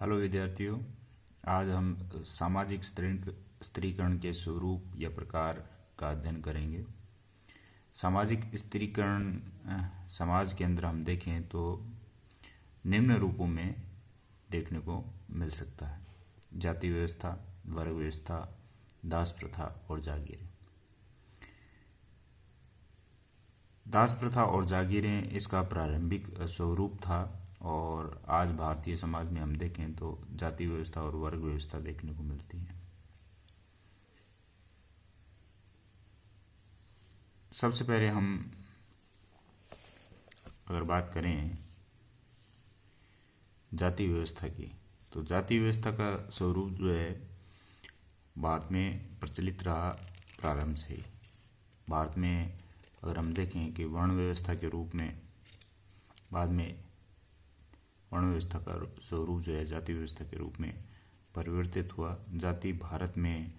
Hello विद्यार्थियों। आज हम सामाजिक स्त्रीकरण के स्वरूप या प्रकार का अध्ययन करेंगे। सामाजिक स्त्रीकरण समाज के अंदर हम देखें तो निम्न रूपों में देखने को मिल सकता है: जाति व्यवस्था, वर्ग व्यवस्था, दास प्रथा और जागीरें। दास प्रथा और जागीरें इसका प्रारंभिक स्वरूप था और आज भारतीय समाज में हम देखें तो जाति व्यवस्था और वर्ग व्यवस्था देखने को मिलती है। सबसे पहले हम अगर बात करें जाति व्यवस्था की, तो जाति व्यवस्था का स्वरूप जो है भारत में प्रचलित रहा प्रारंभ से ही। भारत में अगर हम देखें कि वर्ण व्यवस्था के रूप में बाद में वर्ण व्यवस्था का स्वरूप जो है जाति व्यवस्था के रूप में परिवर्तित हुआ। जाति भारत में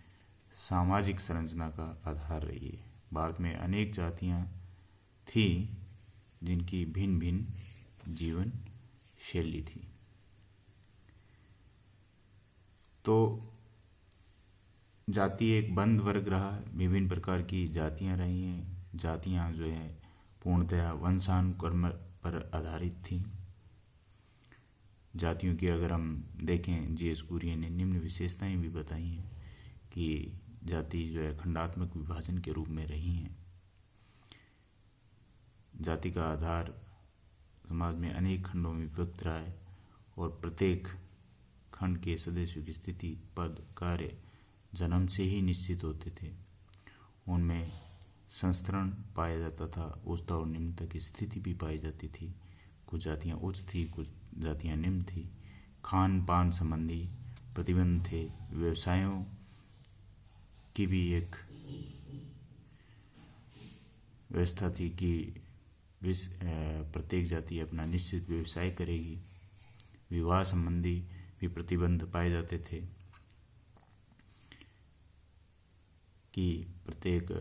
सामाजिक संरचना का आधार रही है। भारत में अनेक जातियां थी जिनकी भिन्न भिन्न जीवन शैली थी। तो जाति एक बंद वर्ग रहा, विभिन्न प्रकार की जातियां रही हैं। जातियां जो है पूर्णतया वंशानुक्रम पर आधारित थी। जातियों की अगर हम देखें, जी.एस. कुरियन ने निम्न विशेषताएं भी बताई हैं कि जाति जो है खंडात्मक विभाजन के रूप में रही हैं। जाति का आधार समाज में अनेक खंडों में विभक्त रहा है और प्रत्येक खंड के सदस्यों की स्थिति, पद, कार्य जन्म से ही निश्चित होते थे। उनमें संस्तरण पाया जाता था, उच्चता और निम्नता की स्थिति भी पाई जाती थी। कुछ जातियां उच्च थी, कुछ जातियां निम्न थी। खान पान संबंधी प्रतिबंध थे। व्यवसायों की भी एक व्यवस्था थी कि प्रत्येक जाति अपना निश्चित व्यवसाय करेगी। विवाह संबंधी भी प्रतिबंध पाए जाते थे कि प्रत्येक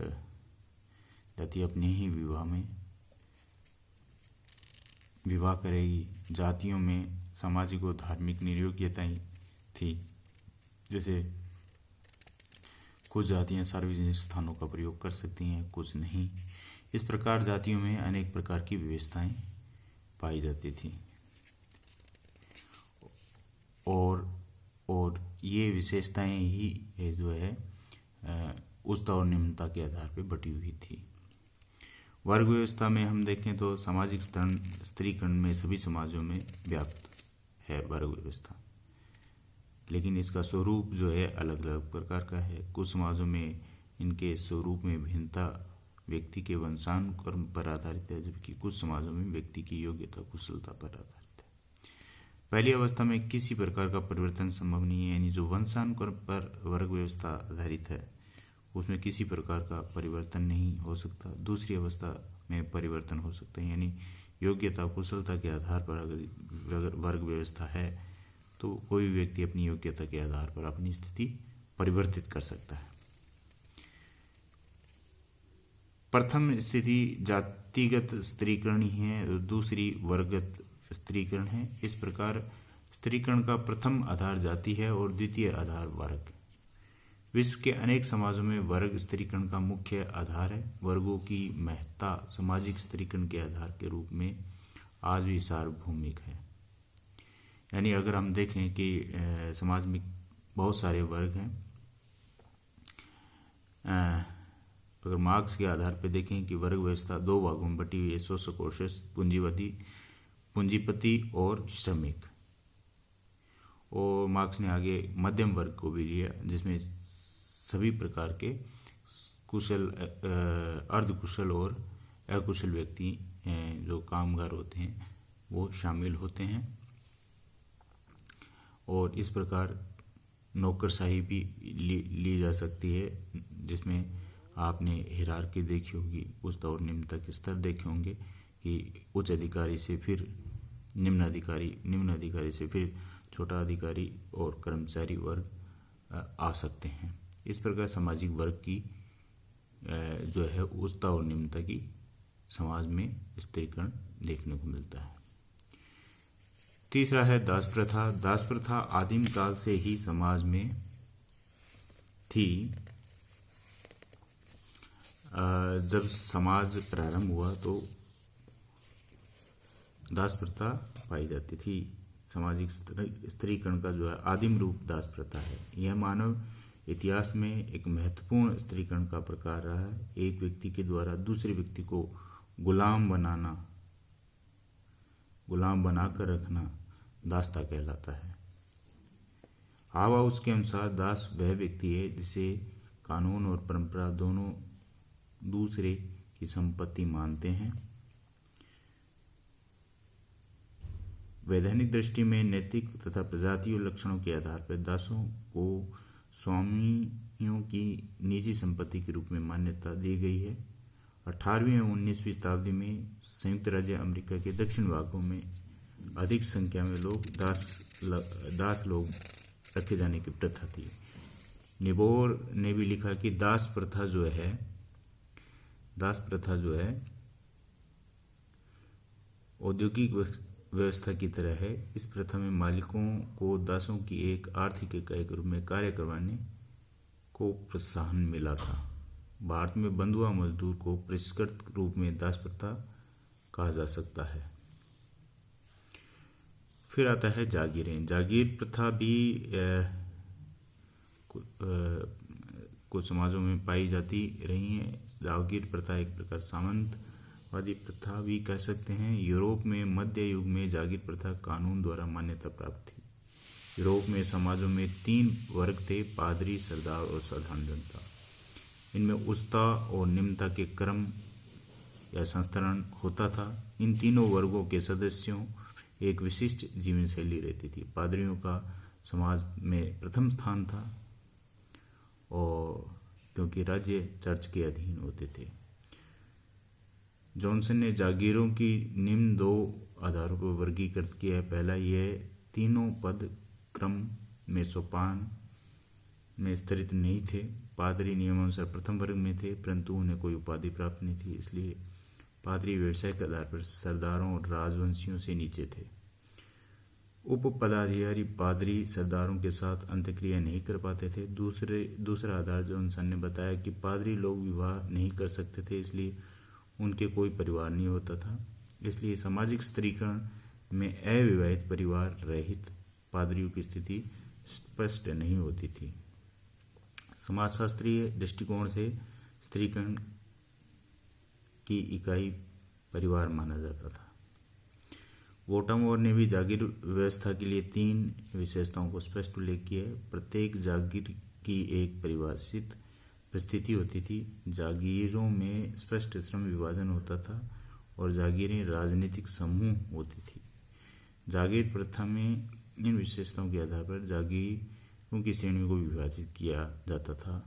जाति अपने ही विवाह करेगी। जातियों में सामाजिक और धार्मिक नियोग्यताएं थी, जैसे कुछ जातियां सार्वजनिक स्थानों का प्रयोग कर सकती हैं, कुछ नहीं। इस प्रकार जातियों में अनेक प्रकार की व्यवस्थाएं पाई जाती थी और ये विशेषताएं ही जो है उच्चता और निम्नता के आधार पर बटी हुई थी। वर्ग व्यवस्था में हम देखें तो सामाजिक स्त्रीकरण में सभी समाजों में व्याप्त है वर्ग व्यवस्था, लेकिन इसका स्वरूप जो है अलग अलग प्रकार का है। कुछ समाजों में इनके स्वरूप में भिन्नता व्यक्ति के वंशानुक्रम पर आधारित है, जबकि कुछ समाजों में व्यक्ति की योग्यता कुशलता पर आधारित है। पहली अवस्था में किसी प्रकार का परिवर्तन संभव नहीं है, यानी जो वंशानुक्रम पर वर्ग व्यवस्था आधारित है उसमें किसी प्रकार का परिवर्तन नहीं हो सकता। दूसरी अवस्था में परिवर्तन हो सकता है, यानी योग्यता कुशलता के आधार पर अगर वर्ग व्यवस्था है तो कोई भी व्यक्ति अपनी योग्यता के आधार पर अपनी स्थिति परिवर्तित कर सकता है। प्रथम स्थिति जातिगत स्त्रीकरण ही है, दूसरी वर्गगत स्त्रीकरण है। इस प्रकार स्त्रीकरण का प्रथम आधार जाति है और द्वितीय आधार वर्ग। विश्व के अनेक समाजों में वर्ग स्त्रीकरण का मुख्य आधार है। वर्गों की महत्ता सामाजिक स्त्रीकरण के आधार के रूप में आज भी सार्वभौमिक है। यानी अगर हम देखें कि समाज में बहुत सारे वर्ग हैं, अगर मार्क्स के आधार पर देखें कि वर्ग व्यवस्था दो भागों में बटी हुई है: शोषक और पूंजीपति और श्रमिक। और मार्क्स ने आगे मध्यम वर्ग को भी लिया, जिसमें सभी प्रकार के कुशल, अर्धकुशल और अकुशल व्यक्ति जो कामगार होते हैं वो शामिल होते हैं। और इस प्रकार नौकरशाही भी ली जा सकती है, जिसमें आपने हिरार्की देखी होगी, उच्चता और निम्नता के स्तर देखे होंगे कि उच्च अधिकारी से फिर निम्न अधिकारी से फिर छोटा अधिकारी और कर्मचारी वर्ग आ सकते हैं। इस प्रकार सामाजिक वर्ग की जो है उच्चता और निम्नता की समाज में स्त्रीकरण देखने को मिलता है। तीसरा है दास प्रथा। दास प्रथा आदिम काल से ही समाज में थी। जब समाज प्रारंभ हुआ तो दास प्रथा पाई जाती थी। सामाजिक स्त्रीकरण का जो है आदिम रूप दास प्रथा है। यह मानव इतिहास में एक महत्वपूर्ण स्त्रीकरण का प्रकार रहा है। एक व्यक्ति के द्वारा दूसरे व्यक्ति को गुलाम बनाकर रखना दासता कहलाता है। हाउस के अनुसार दास वह व्यक्ति है जिसे कानून और परंपरा दोनों दूसरे की संपत्ति मानते हैं। वैधानिक दृष्टि में नैतिक तथा प्रजातीय लक्षणों के आधार पर दासों को स्वामियों की निजी संपत्ति के रूप में मान्यता दी गई है। 18वीं और 19वीं शताब्दी में संयुक्त राज्य अमेरिका के दक्षिण भागों में अधिक संख्या में दास लोग रखे जाने की प्रथा थी। निबोर ने भी लिखा कि दास प्रथा जो है औद्योगिक व्यवस्था की तरह है। इस प्रथा में मालिकों को दासों की एक आर्थिक इकाई के रूप में कार्य करवाने को प्रोत्साहन मिला था। भारत में बंधुआ मजदूर को परिष्कृत रूप में दास प्रथा कहा जा सकता है। फिर आता है जागीरें। जागीर प्रथा भी कुछ समाजों में पाई जाती रही है। जागीर प्रथा एक प्रकार सामंतवादी प्रथा भी कह सकते हैं। यूरोप में मध्य युग में जागीर प्रथा कानून द्वारा मान्यता प्राप्त थी। यूरोप में समाजों में 3 वर्ग थे: पादरी, सरदार और साधारण जनता। इनमें उच्चता और निम्नता के क्रम या संस्तरण होता था। इन तीनों वर्गों के सदस्यों एक विशिष्ट जीवन शैली रहती थी। पादरियों का समाज में प्रथम स्थान था और क्योंकि राज्य चर्च के अधीन होते थे। जॉनसन ने जागीरों की निम्न 2 आधारों पर वर्गीकृत किया है। पहला, यह तीनों पद क्रम में सोपान में स्तरित नहीं थे। पादरी नियमानुसार प्रथम वर्ग में थे, परंतु उन्हें कोई उपाधि प्राप्त नहीं थी, इसलिए पादरी व्यवसाय के आधार पर सरदारों और राजवंशियों से नीचे थे। उप पदाधिकारी पादरी सरदारों के साथ अंतःक्रिया नहीं कर पाते थे। दूसरा आधार जॉनसन ने बताया कि पादरी लोग विवाह नहीं कर सकते थे, इसलिए उनके कोई परिवार नहीं होता था। इसलिए सामाजिक स्त्रीकरण में अविवाहित परिवार रहित पादरियों की स्थिति स्पष्ट नहीं होती थी। समाजशास्त्रीय दृष्टिकोण से स्त्रीकरण की इकाई परिवार माना जाता था। वोटामोर ने भी जागीर व्यवस्था के लिए 3 विशेषताओं को स्पष्ट उल्लेख किया है। प्रत्येक जागीर की एक परिभाषित परिस्थिति होती थी। जागीरों में स्पष्ट श्रम विभाजन होता था और जागीरें राजनीतिक समूह होती थी। जागीर प्रथा में इन विशेषताओं के आधार पर जागीरों की श्रेणियों को विभाजित किया जाता था।